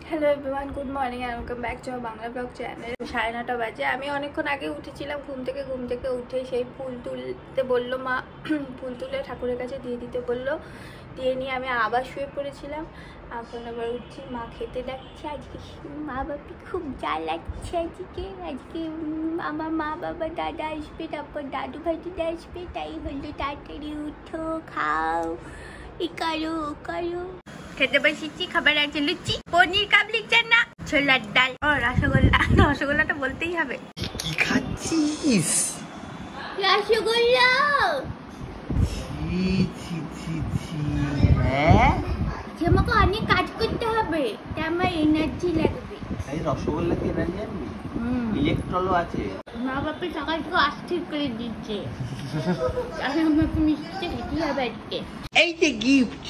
Hello everyone, good morning and welcome back to Bangla blog channel. 9:30 বাজে। আমি অনেকক্ষণ আগে উঠেছিলাম ঘুম থেকে উঠে সেই ফুল তুলতে বললো মা, ফুল তুলে ঠাকুরের কাছে দিয়ে দিতে বললো, দিয়ে নিয়ে আমি আবার শুয়ে পড়েছিলাম। এখন আবার উঠছি, মা খেতে ডাকছে। আজকে মা বাবা খুব যা লাগছে। আজকে আমার মা বাবা দাদা আসবে, তারপর দাদু ভাইদিদা আসবে, তাই হলো তাড়াতাড়ি উঠো, খাও, ই করো ও করো। খেতে বসেছি, খাবার আছে লুচি, পনির কাবলি চানা, ছোলার ডাল ও রসগোল্লা। রসগোল্লাটা বলতেই হবে। কি খাচ্ছিস? রসগোল্লা। হ্যাঁ, আমাকে অনেক কাজ করতে হবে, তাই আমার এনার্জি লাগবে। এই রসগোল্লা কি এনার্জি আনবি? ইলেকট্রলও আছে। মা বাবা সকাল থেকে অস্থির করে দিচ্ছে। আমি আমাকে মিষ্টি খেতে হবে আজকে। এই যে গিফট,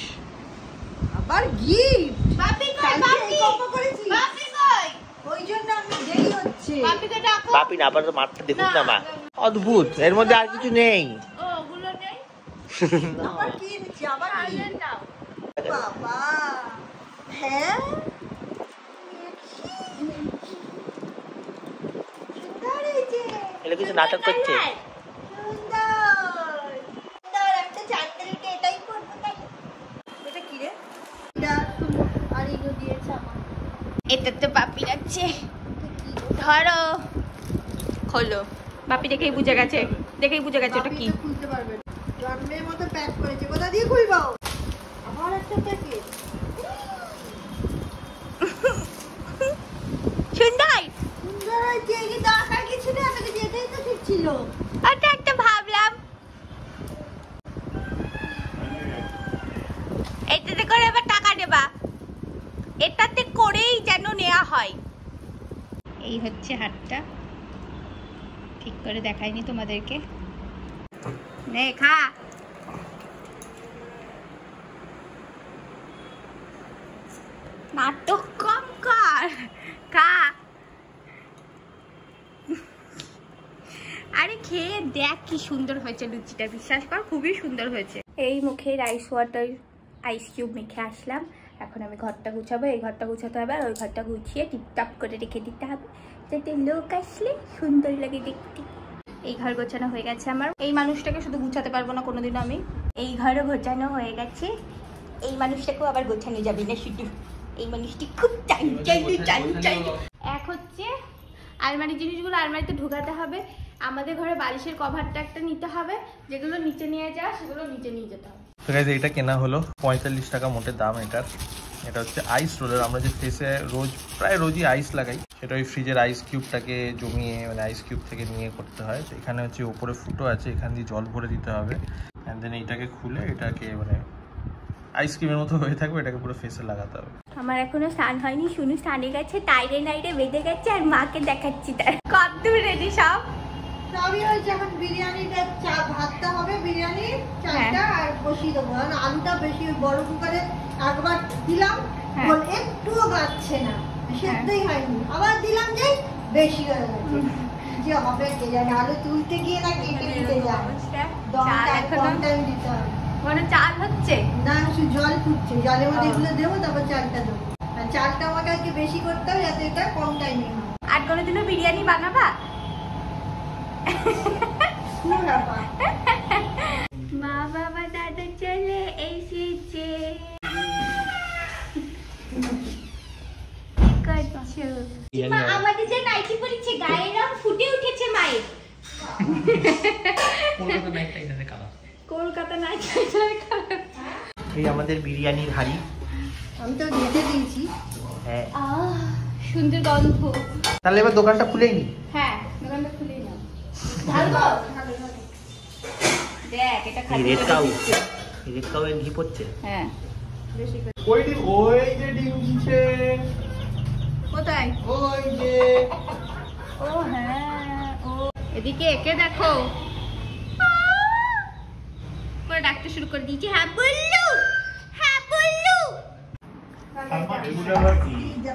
আবার গিফট। বাপি কই? বাপি করেছি। বাপি কই? ওই জন্য আমি দেরি হচ্ছে। বাপিকে ডাকো। বাপি না, আবার তো মাঠটা দেখুন না মা, অদ্ভুত। এর মধ্যে আর কিছু নেই। ও ওগুলো নেই। আবার কি এনেছি? আবার কি? আইলেন দাও। বাবা, হ্যাঁ সুন্দর হয়েছে। এটা কিছু নাটক করছে। সুন্দর সুন্দর একটা চাঁদকে এটাই করবো। তাই এটা কি রে? এটা আর এগুলো দিয়েছে আমার। এটা তো বাপি যাচ্ছে, ধরো খোলো। বাপি দেখেই বুঝে গেছে, ওটা কি। খুলতে পারবে না, জন্মের মতো প্যাক করেছে। কোথা দিয়ে খুলবো? আবার একটা প্যাকেট। সুন্দর সুন্দর হয়েছে। এই দরকার কিছু নেই, আমাকে যেতেই তো ঠিক ছিল। ওটা একটা ভাবলাম এটাতে করে আবার টাকা দেবা, এটাতে করেই যেন নেওয়া হয়। এই হচ্ছে হাতটা, ঠিক করে দেখাইনি তোমাদেরকে। নে খা। নাটক কম কর, খা। আরে খেয়ে দেখ কি সুন্দর হয়েছে লুচিটা, বিশ্বাস কর খুবই সুন্দর হয়েছে। এই মুখে রাইস ওয়াটার আইস কিউব মেখে আসলাম। এখন আমি ঘরটা গুছাবো, এই ঘরটা গুছাতে হবে, আর ওই ঘরটা গুছিয়ে টিপটাপ করে রেখে দিতে হবে, যাতে লোক আসলে সুন্দর লাগে দেখতে। এই ঘর গোছানো হয়ে গেছে আমার। এই মানুষটাকে শুধু গুছাতে পারবো না কোনোদিনও আমি। এই ঘরও গোছানো হয়ে গেছে, এই মানুষটাকেও আবার গোছানো যাবে না শুধু। এই মানুষটি খুব চাই। এক হচ্ছে আলমারির জিনিসগুলো আলমারিতে ঢুকাতে হবে। আমাদের ঘরে বালিশের কভারটা একটা নিতে হবে, যেগুলো নিচে নিয়ে যাওয়া সেগুলো নিচে নিয়ে যেতে হবে। তো গাইস, এটা কেনা হলো 45 টাকা মোটে দাম এটার। এটা হচ্ছে আইস রোলার। আমরা যে ফেসে প্রায় রোজই আইস লাগাই, সেটা ওই ফ্রিজের আইস কিউবটাকে জমিয়ে, মানে আইস কিউব থেকে নিয়ে করতে হয়। তো এখানে হচ্ছে ওপরে ফুটো আছে, এখান দিয়ে জল ভরে দিতে হবে, অ্যান্ড দেন এইটাকে খুলে এটাকে মানে আইসক্রিমের মতো হয়ে থাকবে, এটাকে পুরো ফেসে লাগাতে হবে। আমার এখনো স্নান হয়নি, শুনু স্নানে গেছে, টাইরে নাইরে বেঁধে গেছে, আর মাকে দেখাচ্ছি তার। কতদূর রেডি সব? সবই হয়েছে। এখন বিরিয়ানিটা ভাতটা হবে, বিরিয়ানি চালটা আর বসিয়ে দেবো। কারণ আলুটা বেশি বড় কুকারে একবার দিলাম, একটুও গাচ্ছে না, সেদ্ধই হয়নি। আবার দিলাম যে বেশি হয়ে গেছে। যে হবে কে জানে, আলু তুলতে গিয়ে না কেটে দিতে যাবে, দম টাইম দিতে হবে। মানে চাল হচ্ছে না, শুধু জল ফুটছে, জলের মধ্যে এগুলো দেবো, তারপর চালটা দেবো। আর চালটা আমাকে আজকে বেশি করতে হবে, যাতে এটা কম টাইমে হয়। আর কোনোদিনও বিরিয়ানি বানাবা? মা বাবা দাদা চলে এসেছে। আমাদের যে নাইটি পরেছে গায়ের রং ফুটে উঠেছে মায়ের। কলকাতা নাইটি। এই আমাদের বিরিয়ানির হাঁড়ি, আমি তো রেখে দিয়েছি। হ্যাঁ সুন্দর গন্ধ। তাহলে এবার দোকানটা খুলেই নি। হ্যাঁ, দোকানটা খুলেই নাও। ভালো দেখ, এটা খালি রেডটাও ঘি পড়ছে। হ্যাঁ, বেশি করে। ওই যে ডিম দিচ্ছে, কোথায়? ওই যে। ও হ্যাঁ, ও এদিকে একে দেখো করে ডাকতে শুরু করে দিয়েছি। হ্যাঁ বললু, হ্যাঁ বললু।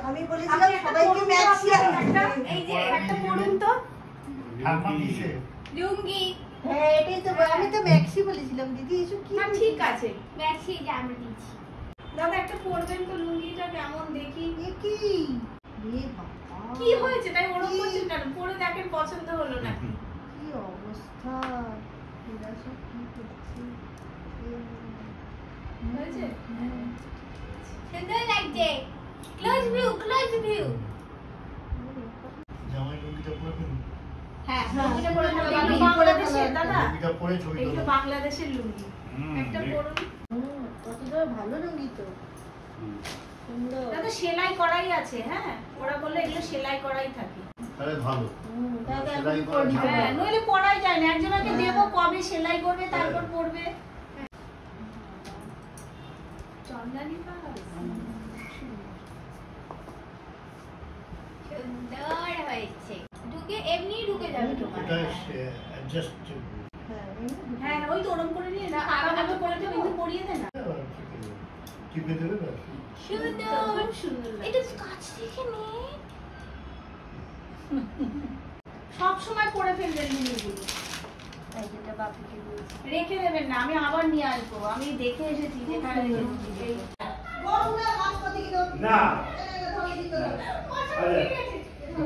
আমি বলেছিলাম সবাইকে ম্যাক্সি এই যে একটা পড়ুন তো লুঙ্গি। হ্যাঁ, এটাই তো আমি তো ম্যাক্সি বলেছিলাম দিদি। এসব কি? ঠিক আছে, ম্যাক্সি যে আমরা দিয়েছি। দাদা একটা পরবেন তো লুঙ্গিটা কেমন দেখি। কি রে বাবা, কি হয়েছে তাই ওরকম করছেন কেন? পরে দেখেন পছন্দ হলো নাকি। কি অবস্থা, এরা সব কি করছে? হয়েছে? সুন্দর লাগছে। Close view, close view. জামাই লুঙ্গিটা পরে ফেলুন। হ্যাঁ, লুঙ্গিটা পরে ফেলো। লুঙ্গি বাংলাদেশের পরে দাদা, লুঙ্গিটা পরে ছবি এগুলো তোলো। বাংলাদেশের লুঙ্গি। একটা পরুন। কতটা ভালো লুঙ্গি তো, সুন্দর। দাদা সেলাই করাই আছে, হ্যাঁ ওরা বললে এগুলো সেলাই করাই থাকে। তাহলে ভালো। দাদা সেলাই এখন করা পরবি। ভালো। হ্যাঁ, নইলে পরাই যায় না। একজনকে দেবো, কবে সেলাই করবে তারপর পরবে। চন্দানি পাল সুন্দর হয়েছে। ঢুকে এমনি ঢুকে যাবে তোমার। এটা অ্যাডজাস্ট হ্যাঁ, ওই তো ওরকম করে নিয়ে না, আলাদা করে তো কিন্তু পরিয়ে দে না। টিপে দেবে ব্যাস। সুন্দর, সুন্দর। এটা কাছ থেকে নে। সব সময় পরে ফেলবেন জিনিসগুলো। এই যেটা বাপিকে বলছি। রেখে দেবেন না, আমি আবার নিয়ে আসবো। আমি দেখে এসেছি যেখানে এই গরমে বাসপতি কি দাও? না।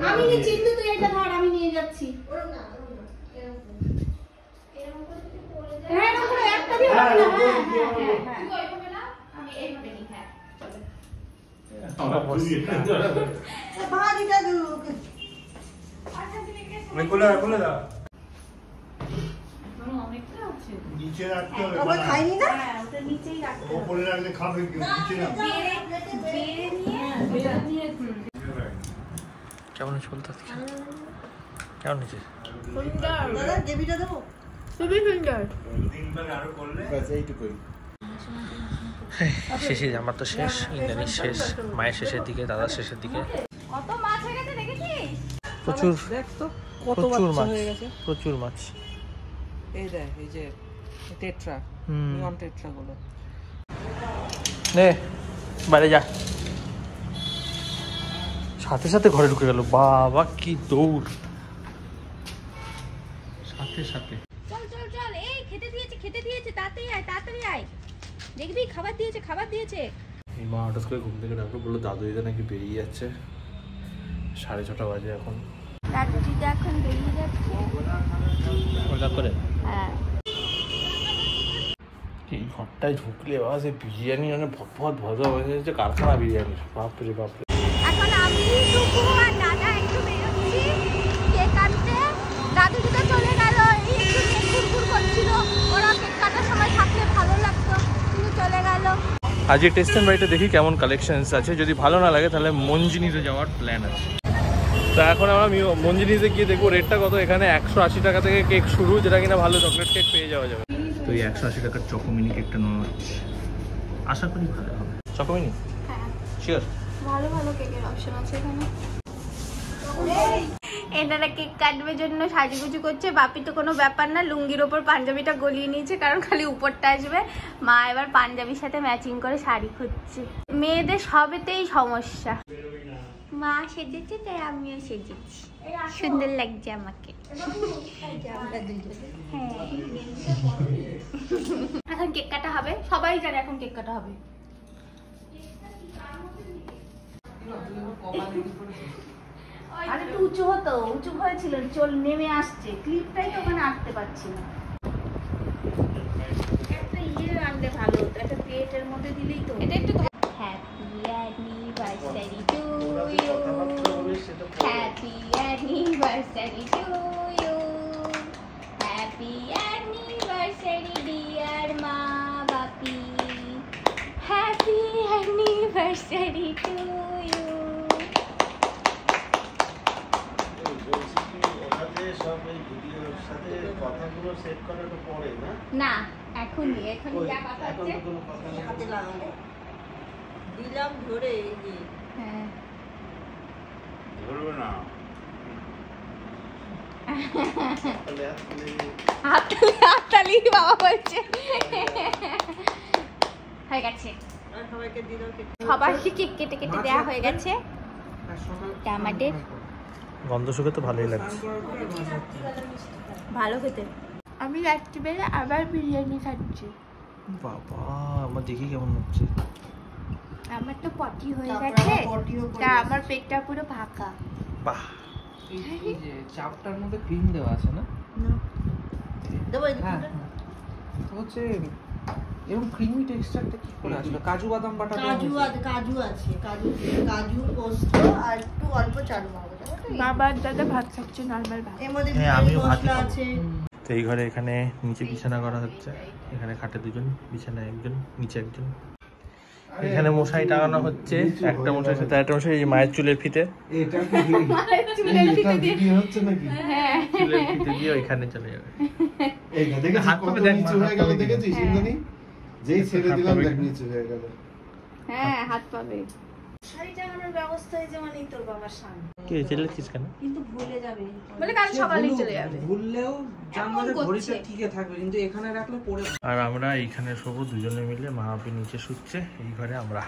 আমি নিচ্ছি, কিন্তু তুই এটা ধর, আমি নিয়ে যাচ্ছি। ওরম না, ওরম না। হ্যাঁ, এরকম করে একটা দিয়ে হবে না। হ্যাঁ, হ্যাঁ, হ্যাঁ, হ্যাঁ। তুই ওইভাবে না, আমি এইভাবে নিই। হ্যাঁ, চলো। ভাজিটা দিও ওকে। খুলে দাও। অনেকটা আছে। নিচে রাখতে হবে। আবার খাইনি না? হ্যাঁ, ওটা নিচেই রাখতে হবে। ওপরে রাখলে খাবে কি? নিচে না। বেড়ে নিয়ে ওটা নিয়ে কেমন চলতে কেমন হয়েছে? দাদা গ্রেভিটা দেবো? খুবই সুন্দর। ব্যাস এইটুকুই। শেষে আমার তো শেষ, ইন্দ্রাণীর শেষ, মায়ের শেষের দিকে, দাদার শেষের দিকে। কত মাছ হয়ে গেছে দেখেছিস? প্রচুর দেখ তো কত প্রচুর বাচ্চা মাছ, হয়ে গেছে। প্রচুর মাছ। এই দেখ, এই যে টেট্রা, নিয়ন টেট্রা গুলো। নে বাইরে যা। সাথে সাথে ঘরে ঢুকে গেল। বাবা কি দৌড়, সাথে সাথে। চল চল চল, এই খেতে দিয়েছে, তাড়াতাড়ি আয়, তাড়াতাড়ি আয়। দেখবি খাবার দিয়েছে, খাবার দিয়েছে। এই মা হঠাৎ করে ঘুম থেকে ডাকলো, বললো দাদু দিদা নাকি বেরিয়ে যাচ্ছে। 6:30 বাজে এখন। দাদু দিদা এখন বেরিয়ে যাচ্ছে। হঠাৎ করে হ্যাঁ, এই ঘরটায় ঢুকলে বাবা সে বিরিয়ানি মানে ভট ভজা হয়ে যাচ্ছে, কারখানা বিরিয়ানির। বাপরে বাপরে। এখন আমি টুকু আর দাদা একটু বেরোচ্ছি কেক কাটতে। দাদু দিদা চলে গেল, এই একটু ঘুরঘুর করছিল। ওরা কেক কাটার সময় থাকলে ভালো লাগতো, কিন্তু চলে গেল। আজকে টেস্ট এন্ড বাইটে দেখি কেমন কালেকশনস আছে। যদি ভালো না লাগে তাহলে মঞ্জিনিতে যাওয়ার প্ল্যান আছে। তো এখন আমরা মঞ্জিনিতে গিয়ে দেখবো রেটটা কত। এখানে 180 টাকা থেকে কেক শুরু, যেটা কিনা ভালো চকলেট কেক পেয়ে যাওয়া যাবে। তো এই 180 টাকার চকোমিনি কেকটা নেওয়া হচ্ছে, আশা করি ভালো হবে। চকোমিনি হ্যাঁ, শিওর। ভালো ভালো কেকের অপশন আছে এখানে। এনারা কেক কাটবে জন্য সাজুগুজু করছে। বাপি তো কোনো ব্যাপার না, লুঙ্গির ওপর পাঞ্জাবিটা গলিয়ে নিয়েছে, কারণ খালি উপরটা আসবে। মা এবার পাঞ্জাবির সাথে ম্যাচিং করে শাড়ি খুঁজছে। মেয়েদের সবেতেই সমস্যা। মা সেজেছে তাই আমিও সেজেছি, সুন্দর লাগছে আমাকে। হ্যাঁ, এখন কেক কাটা হবে, সবাই জানে এখন কেক কাটা হবে। আর একটু উঁচু হতো, উঁচু হয়েছিল, চল নেমে আসছে, ক্লিপটাই তো ওখানে আঁকতে পারছি না। একটা ইয়ে আনলে ভালো হতো, একটা প্লেটের মধ্যে দিলেই তো। এটা একটু happy anniversary to you, happy anniversary to you, happy anniversary dear মা বাপি, হ্যাপি অ্যানিভার্সারি টু ইউ। না এখনই যা কথা হচ্ছে হাতে লাগালে দিলাম ধরে, এই যে হ্যাঁ ধরবে না। হাততালি বাবা বলছে। হয়ে গেছে, আর সবাইকে দিলাম। সবাইকে কেক কেটে কেটে দেওয়া হয়ে গেছে। আমাদের গন্ধ শুকে তো ভালোই লাগছে। ভালো খেতে। আমি রাত্রিবেলা আবার বিরিয়ানি খাচ্ছি। বাবা আমার দেখি কেমন হচ্ছে। আমার তো পটি হয়ে তারপর গেছে, আবার পটিও করে তা আমার পেটটা পুরো ফাঁকা। বাহ, এই যে চাপটার মধ্যে ক্রিম দেওয়া আছে না? দেবো হ্যাঁ তো হচ্ছে এরকম ক্রিমি টেক্সচারটা কি করে আসলো? কাজু বাদাম বাটা কাজু আছে, কাজু পোস্ত আর একটু অল্প চারু মগজ। বাবার দাদা ভাত খাচ্ছে, নর্মাল ভাত। এর মধ্যে হ্যাঁ, বিরিয়ানি আমিও ভাতই মশলা খাবো। আছে। তো এই ঘরে এখানে নিচে বিছানা করা হচ্ছে, এখানে খাটে দুজন, বিছানায় একজন, নিচে একজন। এখানে মশাই টাঙানো হচ্ছে, একটা মশাই সাথে একটা মশাই, এই যে মায়ের চুলের ফিতে, এটা কি চুলের ফিতে দিয়ে ভিডিও হচ্ছে নাকি? চুলের ফিতে দিয়ে ওইখানে চলে যাবে। এই না দেখেছিস হাত কত পাবে দেখ, নিচু হাত হয়ে গেল পাবে দেখেছিস হ্যাঁ। ইন্দ্রাণী? যেই ছেড়ে হাত দিলাম পাবে দেখ কিনা? নিচু হয়ে গেল। হ্যাঁ, হাত পাবে। শাড়ি টাঙানোর ব্যবস্থা হয়েছে মানে তোর বাবার সামনে, কি চেলেছিস কেন? কিন্তু ভুলে যাবে। বলে কাল সকালেই চলে যাবে। ভুললেও জানবারে এমন ঘড়িটা করছে। ঠিকই থাকবে, কিন্তু এখানে রাখলে পড়ে আর আমরা এইখানে শোবো দুজনে মিলে, মা আপনি নিচে শুচ্ছে, এই ঘরে আমরা।